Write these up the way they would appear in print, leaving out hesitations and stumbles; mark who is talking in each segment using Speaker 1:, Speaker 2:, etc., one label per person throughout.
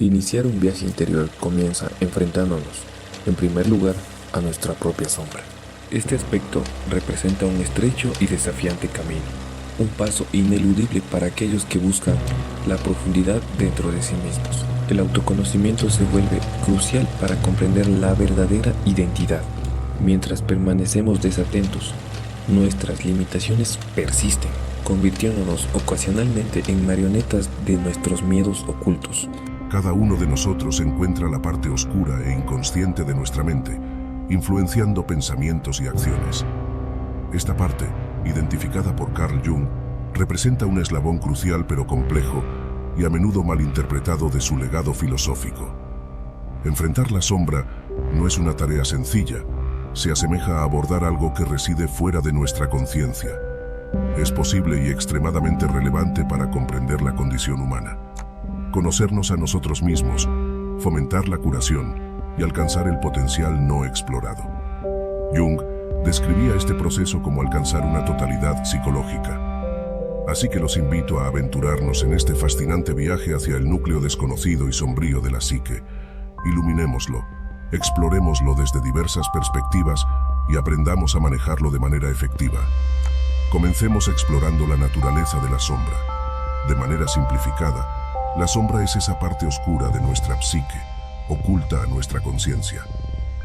Speaker 1: Iniciar un viaje interior comienza enfrentándonos, en primer lugar, a nuestra propia sombra. Este aspecto representa un estrecho y desafiante camino, un paso ineludible para aquellos que buscan la profundidad dentro de sí mismos. El autoconocimiento se vuelve crucial para comprender la verdadera identidad. Mientras permanecemos desatentos, nuestras limitaciones persisten, convirtiéndonos ocasionalmente en marionetas de nuestros miedos ocultos.
Speaker 2: Cada uno de nosotros encuentra la parte oscura e inconsciente de nuestra mente, influenciando pensamientos y acciones. Esta parte, identificada por Carl Jung, representa un eslabón crucial pero complejo y a menudo malinterpretado de su legado filosófico. Enfrentar la sombra no es una tarea sencilla, se asemeja a abordar algo que reside fuera de nuestra conciencia. Es posible y extremadamente relevante para comprender la condición humana. Conocernos a nosotros mismos, fomentar la curación y alcanzar el potencial no explorado. Jung describía este proceso como alcanzar una totalidad psicológica. Así que los invito a aventurarnos en este fascinante viaje hacia el núcleo desconocido y sombrío de la psique. Iluminémoslo, explorémoslo desde diversas perspectivas y aprendamos a manejarlo de manera efectiva. Comencemos explorando la naturaleza de la sombra. De manera simplificada, la sombra es esa parte oscura de nuestra psique, oculta a nuestra conciencia.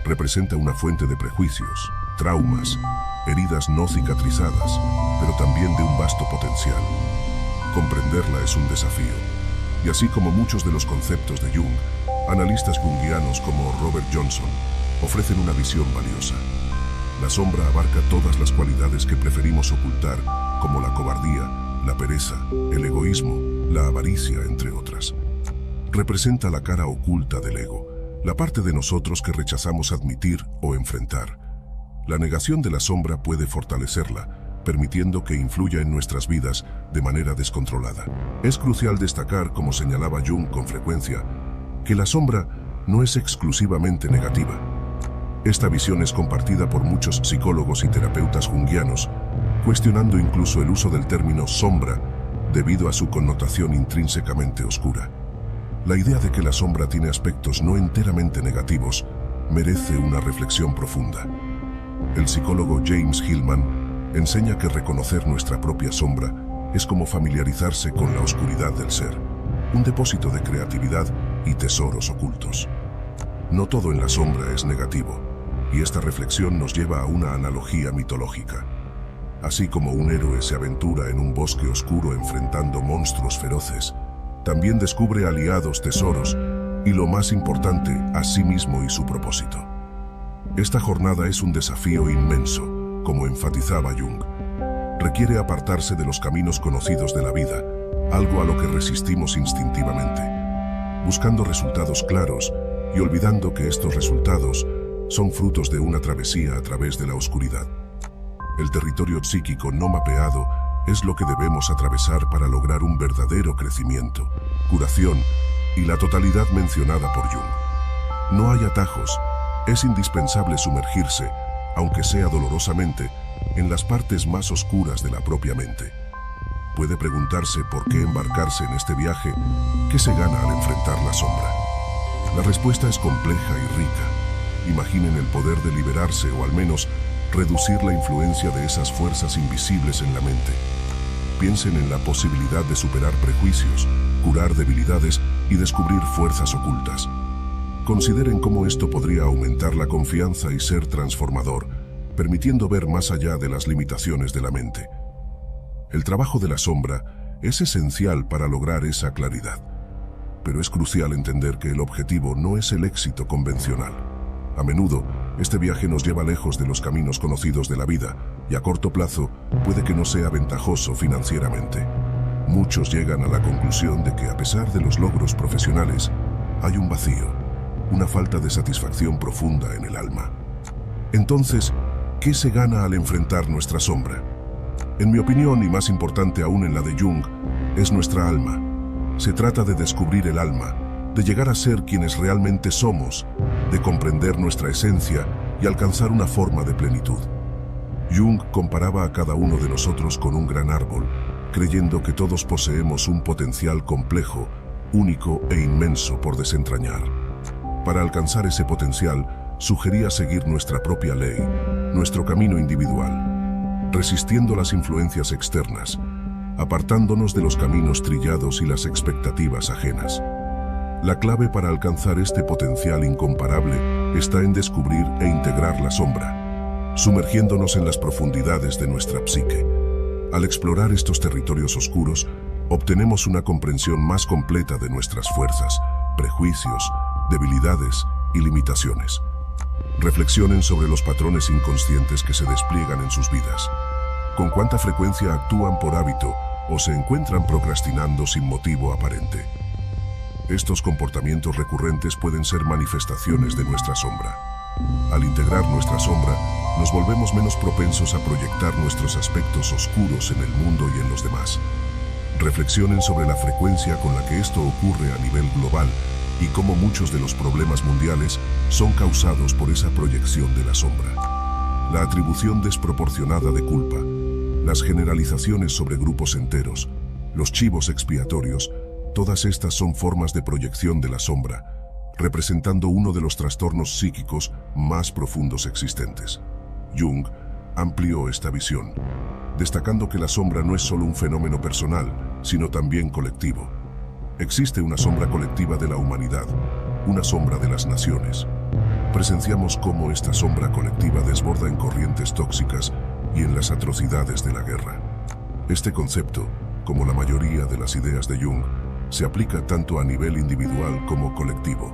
Speaker 2: Representa una fuente de prejuicios, traumas, heridas no cicatrizadas, pero también de un vasto potencial. Comprenderla es un desafío. Y así como muchos de los conceptos de Jung, analistas junguianos como Robert Johnson ofrecen una visión valiosa. La sombra abarca todas las cualidades que preferimos ocultar, como la cobardía, la pereza, el egoísmo, la avaricia, entre otras. Representa la cara oculta del ego, la parte de nosotros que rechazamos admitir o enfrentar. La negación de la sombra puede fortalecerla, permitiendo que influya en nuestras vidas de manera descontrolada. Es crucial destacar, como señalaba Jung con frecuencia, que la sombra no es exclusivamente negativa. Esta visión es compartida por muchos psicólogos y terapeutas junguianos, cuestionando incluso el uso del término sombra debido a su connotación intrínsecamente oscura. La idea de que la sombra tiene aspectos no enteramente negativos merece una reflexión profunda. El psicólogo James Hillman enseña que reconocer nuestra propia sombra es como familiarizarse con la oscuridad del ser, un depósito de creatividad y tesoros ocultos. No todo en la sombra es negativo, y esta reflexión nos lleva a una analogía mitológica. Así como un héroe se aventura en un bosque oscuro enfrentando monstruos feroces, también descubre aliados, tesoros y, lo más importante, a sí mismo y su propósito. Esta jornada es un desafío inmenso, como enfatizaba Jung. Requiere apartarse de los caminos conocidos de la vida, algo a lo que resistimos instintivamente, buscando resultados claros y olvidando que estos resultados son frutos de una travesía a través de la oscuridad. El territorio psíquico no mapeado es lo que debemos atravesar para lograr un verdadero crecimiento, curación y la totalidad mencionada por Jung. No hay atajos, es indispensable sumergirse, aunque sea dolorosamente, en las partes más oscuras de la propia mente. Puede preguntarse por qué embarcarse en este viaje, qué se gana al enfrentar la sombra. La respuesta es compleja y rica. Imaginen el poder de liberarse o al menos reducir la influencia de esas fuerzas invisibles en la mente. Piensen en la posibilidad de superar prejuicios, curar debilidades y descubrir fuerzas ocultas. Consideren cómo esto podría aumentar la confianza y ser transformador, permitiendo ver más allá de las limitaciones de la mente. El trabajo de la sombra es esencial para lograr esa claridad, pero es crucial entender que el objetivo no es el éxito convencional. A menudo, este viaje nos lleva lejos de los caminos conocidos de la vida y a corto plazo puede que no sea ventajoso financieramente. Muchos llegan a la conclusión de que a pesar de los logros profesionales, hay un vacío, una falta de satisfacción profunda en el alma. Entonces, ¿qué se gana al enfrentar nuestra sombra? En mi opinión, y más importante aún en la de Jung, es nuestra alma. Se trata de descubrir el alma, de llegar a ser quienes realmente somos, de comprender nuestra esencia y alcanzar una forma de plenitud. Jung comparaba a cada uno de nosotros con un gran árbol, creyendo que todos poseemos un potencial complejo, único e inmenso por desentrañar. Para alcanzar ese potencial, sugería seguir nuestra propia ley, nuestro camino individual, resistiendo las influencias externas, apartándonos de los caminos trillados y las expectativas ajenas. La clave para alcanzar este potencial incomparable está en descubrir e integrar la sombra, sumergiéndonos en las profundidades de nuestra psique. Al explorar estos territorios oscuros, obtenemos una comprensión más completa de nuestras fuerzas, prejuicios, debilidades y limitaciones. Reflexionen sobre los patrones inconscientes que se despliegan en sus vidas. ¿Con cuánta frecuencia actúan por hábito o se encuentran procrastinando sin motivo aparente? Estos comportamientos recurrentes pueden ser manifestaciones de nuestra sombra. Al integrar nuestra sombra, nos volvemos menos propensos a proyectar nuestros aspectos oscuros en el mundo y en los demás. Reflexionen sobre la frecuencia con la que esto ocurre a nivel global y cómo muchos de los problemas mundiales son causados por esa proyección de la sombra. La atribución desproporcionada de culpa, las generalizaciones sobre grupos enteros, los chivos expiatorios, todas estas son formas de proyección de la sombra, representando uno de los trastornos psíquicos más profundos existentes. Jung amplió esta visión, destacando que la sombra no es solo un fenómeno personal, sino también colectivo. Existe una sombra colectiva de la humanidad, una sombra de las naciones. Presenciamos cómo esta sombra colectiva desborda en corrientes tóxicas y en las atrocidades de la guerra. Este concepto, como la mayoría de las ideas de Jung, se aplica tanto a nivel individual como colectivo.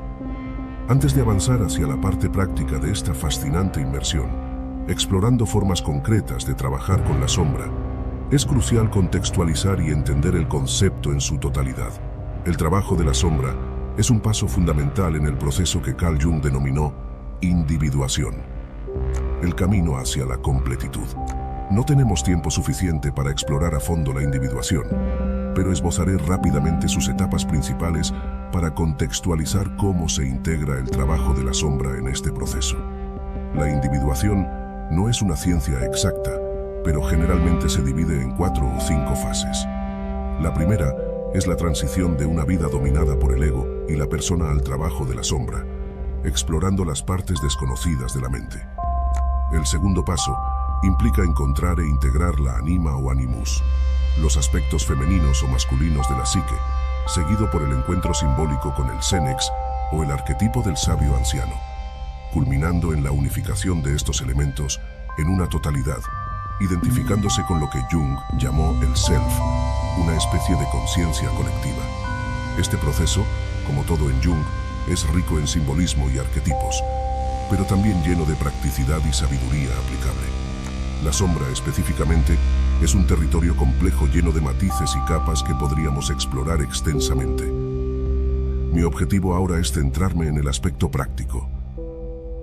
Speaker 2: Antes de avanzar hacia la parte práctica de esta fascinante inmersión, explorando formas concretas de trabajar con la sombra, es crucial contextualizar y entender el concepto en su totalidad. El trabajo de la sombra es un paso fundamental en el proceso que Carl Jung denominó individuación, el camino hacia la completitud. No tenemos tiempo suficiente para explorar a fondo la individuación, pero esbozaré rápidamente sus etapas principales para contextualizar cómo se integra el trabajo de la sombra en este proceso. La individuación no es una ciencia exacta, pero generalmente se divide en 4 o 5 fases. La primera es la transición de una vida dominada por el ego y la persona al trabajo de la sombra, explorando las partes desconocidas de la mente. El segundo paso implica encontrar e integrar la anima o animus, los aspectos femeninos o masculinos de la psique, seguido por el encuentro simbólico con el Senex o el arquetipo del sabio anciano, culminando en la unificación de estos elementos en una totalidad, identificándose con lo que Jung llamó el Self, una especie de conciencia colectiva. Este proceso, como todo en Jung, es rico en simbolismo y arquetipos, pero también lleno de practicidad y sabiduría aplicable. La sombra, específicamente, es un territorio complejo lleno de matices y capas que podríamos explorar extensamente. Mi objetivo ahora es centrarme en el aspecto práctico.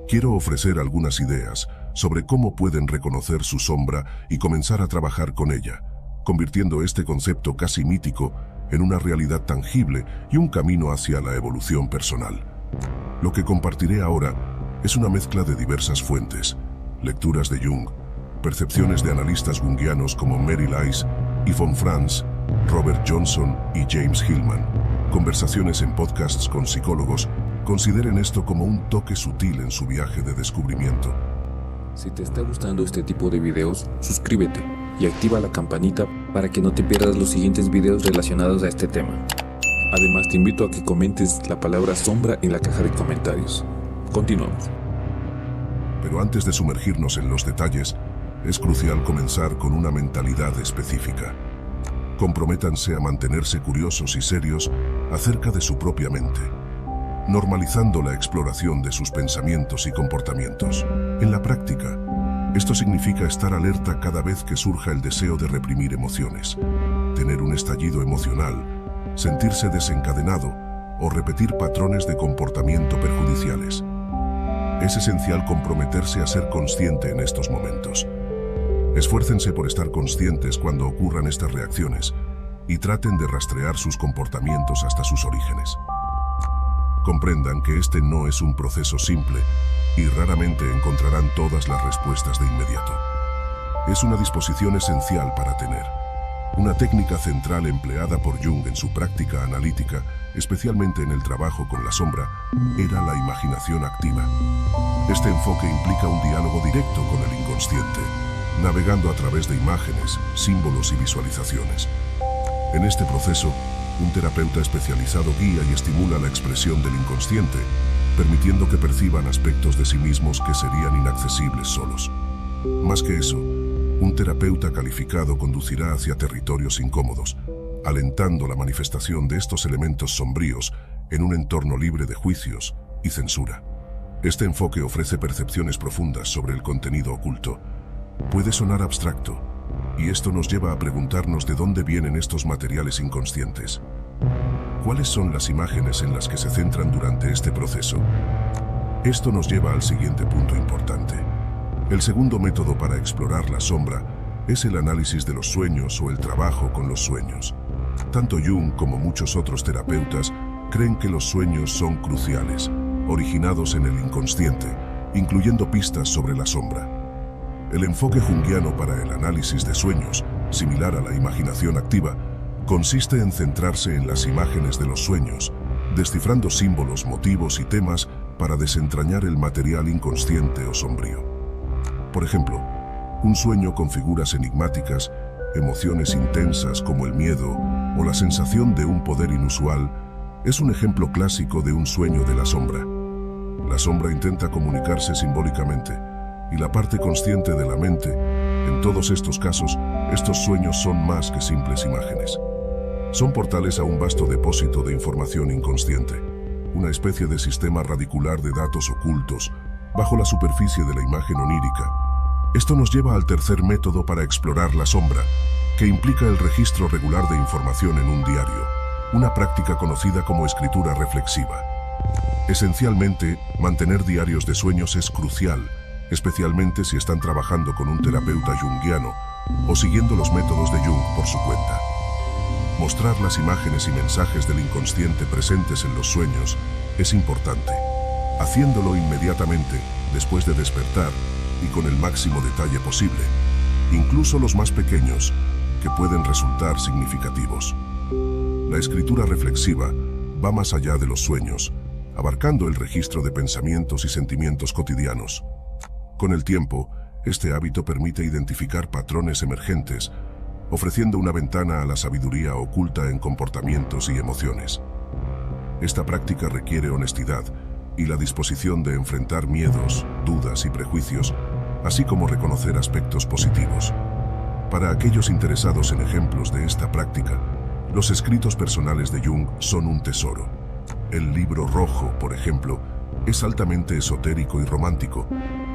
Speaker 2: Quiero ofrecer algunas ideas sobre cómo pueden reconocer su sombra y comenzar a trabajar con ella, convirtiendo este concepto casi mítico en una realidad tangible y un camino hacia la evolución personal. Lo que compartiré ahora es una mezcla de diversas fuentes, lecturas de Jung, percepciones de analistas junguianos como Mary Lice, Yvonne Franz, Robert Johnson y James Hillman, conversaciones en podcasts con psicólogos. Consideren esto como un toque sutil en su viaje de descubrimiento.
Speaker 1: Si te está gustando este tipo de videos, suscríbete y activa la campanita para que no te pierdas los siguientes videos relacionados a este tema. Además, te invito a que comentes la palabra sombra en la caja de comentarios. Continuamos.
Speaker 2: Pero antes de sumergirnos en los detalles, es crucial comenzar con una mentalidad específica. Comprométanse a mantenerse curiosos y serios acerca de su propia mente, normalizando la exploración de sus pensamientos y comportamientos. En la práctica, esto significa estar alerta cada vez que surja el deseo de reprimir emociones, tener un estallido emocional, sentirse desencadenado o repetir patrones de comportamiento perjudiciales. Es esencial comprometerse a ser consciente en estos momentos. Esfuércense por estar conscientes cuando ocurran estas reacciones y traten de rastrear sus comportamientos hasta sus orígenes. Comprendan que este no es un proceso simple y raramente encontrarán todas las respuestas de inmediato. Es una disposición esencial para tener. Una técnica central empleada por Jung en su práctica analítica, especialmente en el trabajo con la sombra, era la imaginación activa. Este enfoque implica un diálogo directo con el inconsciente, navegando a través de imágenes, símbolos y visualizaciones. En este proceso, un terapeuta especializado guía y estimula la expresión del inconsciente, permitiendo que perciban aspectos de sí mismos que serían inaccesibles solos. Más que eso, un terapeuta calificado conducirá hacia territorios incómodos, alentando la manifestación de estos elementos sombríos en un entorno libre de juicios y censura. Este enfoque ofrece percepciones profundas sobre el contenido oculto. Puede sonar abstracto, y esto nos lleva a preguntarnos de dónde vienen estos materiales inconscientes. ¿Cuáles son las imágenes en las que se centran durante este proceso? Esto nos lleva al siguiente punto importante. El segundo método para explorar la sombra es el análisis de los sueños o el trabajo con los sueños. Tanto Jung como muchos otros terapeutas creen que los sueños son cruciales, originados en el inconsciente, incluyendo pistas sobre la sombra. El enfoque junguiano para el análisis de sueños, similar a la imaginación activa, consiste en centrarse en las imágenes de los sueños, descifrando símbolos, motivos y temas para desentrañar el material inconsciente o sombrío. Por ejemplo, un sueño con figuras enigmáticas, emociones intensas como el miedo o la sensación de un poder inusual, es un ejemplo clásico de un sueño de la sombra. La sombra intenta comunicarse simbólicamente, y la parte consciente de la mente, en todos estos casos, estos sueños son más que simples imágenes. Son portales a un vasto depósito de información inconsciente, una especie de sistema radicular de datos ocultos bajo la superficie de la imagen onírica. Esto nos lleva al tercer método para explorar la sombra, que implica el registro regular de información en un diario, una práctica conocida como escritura reflexiva. Esencialmente, mantener diarios de sueños es crucial, especialmente si están trabajando con un terapeuta junguiano o siguiendo los métodos de Jung por su cuenta. Mostrar las imágenes y mensajes del inconsciente presentes en los sueños es importante, haciéndolo inmediatamente después de despertar y con el máximo detalle posible, incluso los más pequeños, que pueden resultar significativos. La escritura reflexiva va más allá de los sueños, abarcando el registro de pensamientos y sentimientos cotidianos. Con el tiempo, este hábito permite identificar patrones emergentes, ofreciendo una ventana a la sabiduría oculta en comportamientos y emociones. Esta práctica requiere honestidad y la disposición de enfrentar miedos, dudas y prejuicios, así como reconocer aspectos positivos. Para aquellos interesados en ejemplos de esta práctica, los escritos personales de Jung son un tesoro. El libro rojo, por ejemplo, es altamente esotérico y romántico,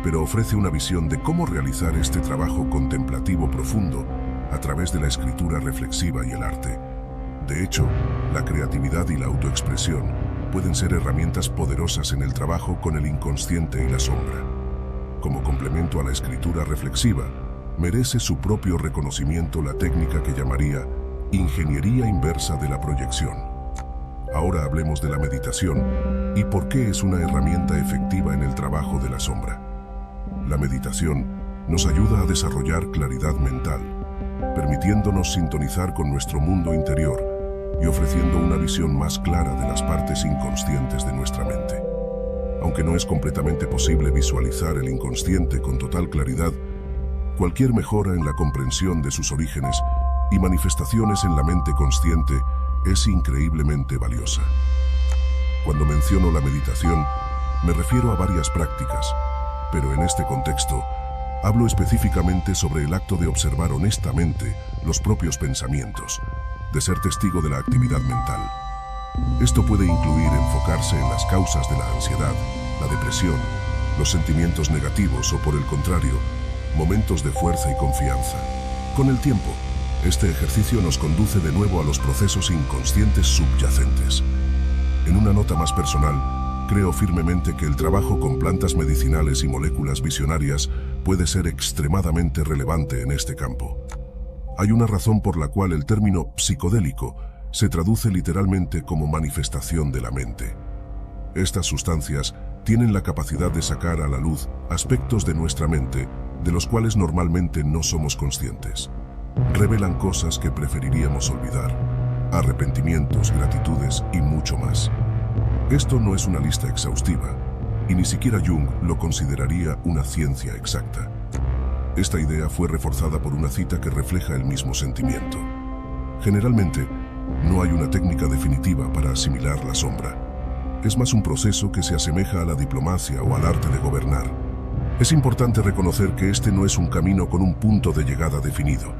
Speaker 2: pero ofrece una visión de cómo realizar este trabajo contemplativo profundo a través de la escritura reflexiva y el arte. De hecho, la creatividad y la autoexpresión pueden ser herramientas poderosas en el trabajo con el inconsciente y la sombra. Como complemento a la escritura reflexiva, merece su propio reconocimiento la técnica que llamaría ingeniería inversa de la proyección. Ahora hablemos de la meditación y por qué es una herramienta efectiva en el trabajo de la sombra. La meditación nos ayuda a desarrollar claridad mental, permitiéndonos sintonizar con nuestro mundo interior y ofreciendo una visión más clara de las partes inconscientes de nuestra mente. Aunque no es completamente posible visualizar el inconsciente con total claridad, cualquier mejora en la comprensión de sus orígenes y manifestaciones en la mente consciente es increíblemente valiosa. Cuando menciono la meditación, me refiero a varias prácticas, pero en este contexto, hablo específicamente sobre el acto de observar honestamente los propios pensamientos, de ser testigo de la actividad mental. Esto puede incluir enfocarse en las causas de la ansiedad, la depresión, los sentimientos negativos o, por el contrario, momentos de fuerza y confianza. Con el tiempo, este ejercicio nos conduce de nuevo a los procesos inconscientes subyacentes. En una nota más personal, creo firmemente que el trabajo con plantas medicinales y moléculas visionarias puede ser extremadamente relevante en este campo. Hay una razón por la cual el término psicodélico se traduce literalmente como manifestación de la mente. Estas sustancias tienen la capacidad de sacar a la luz aspectos de nuestra mente de los cuales normalmente no somos conscientes. revelan cosas que preferiríamos olvidar, arrepentimientos, gratitudes y mucho más. Esto no es una lista exhaustiva, y ni siquiera Jung lo consideraría una ciencia exacta. Esta idea fue reforzada por una cita que refleja el mismo sentimiento. Generalmente, no hay una técnica definitiva para asimilar la sombra. Es más un proceso que se asemeja a la diplomacia o al arte de gobernar. Es importante reconocer que este no es un camino con un punto de llegada definido.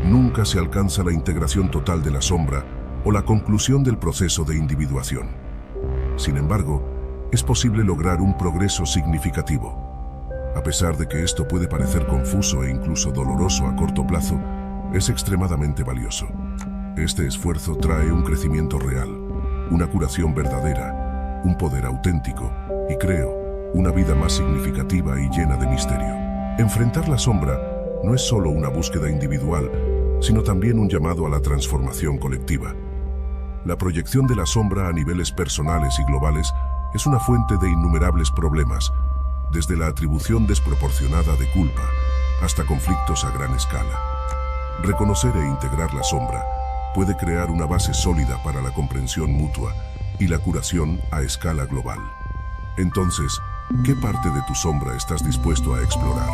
Speaker 2: Nunca se alcanza la integración total de la sombra o la conclusión del proceso de individuación. Sin embargo, es posible lograr un progreso significativo. A pesar de que esto puede parecer confuso e incluso doloroso a corto plazo, es extremadamente valioso. Este esfuerzo trae un crecimiento real, una curación verdadera, un poder auténtico y, creo, una vida más significativa y llena de misterio. Enfrentar la sombra no es solo una búsqueda individual, sino también un llamado a la transformación colectiva. La proyección de la sombra a niveles personales y globales es una fuente de innumerables problemas, desde la atribución desproporcionada de culpa hasta conflictos a gran escala. Reconocer e integrar la sombra puede crear una base sólida para la comprensión mutua y la curación a escala global. Entonces, ¿qué parte de tu sombra estás dispuesto a explorar?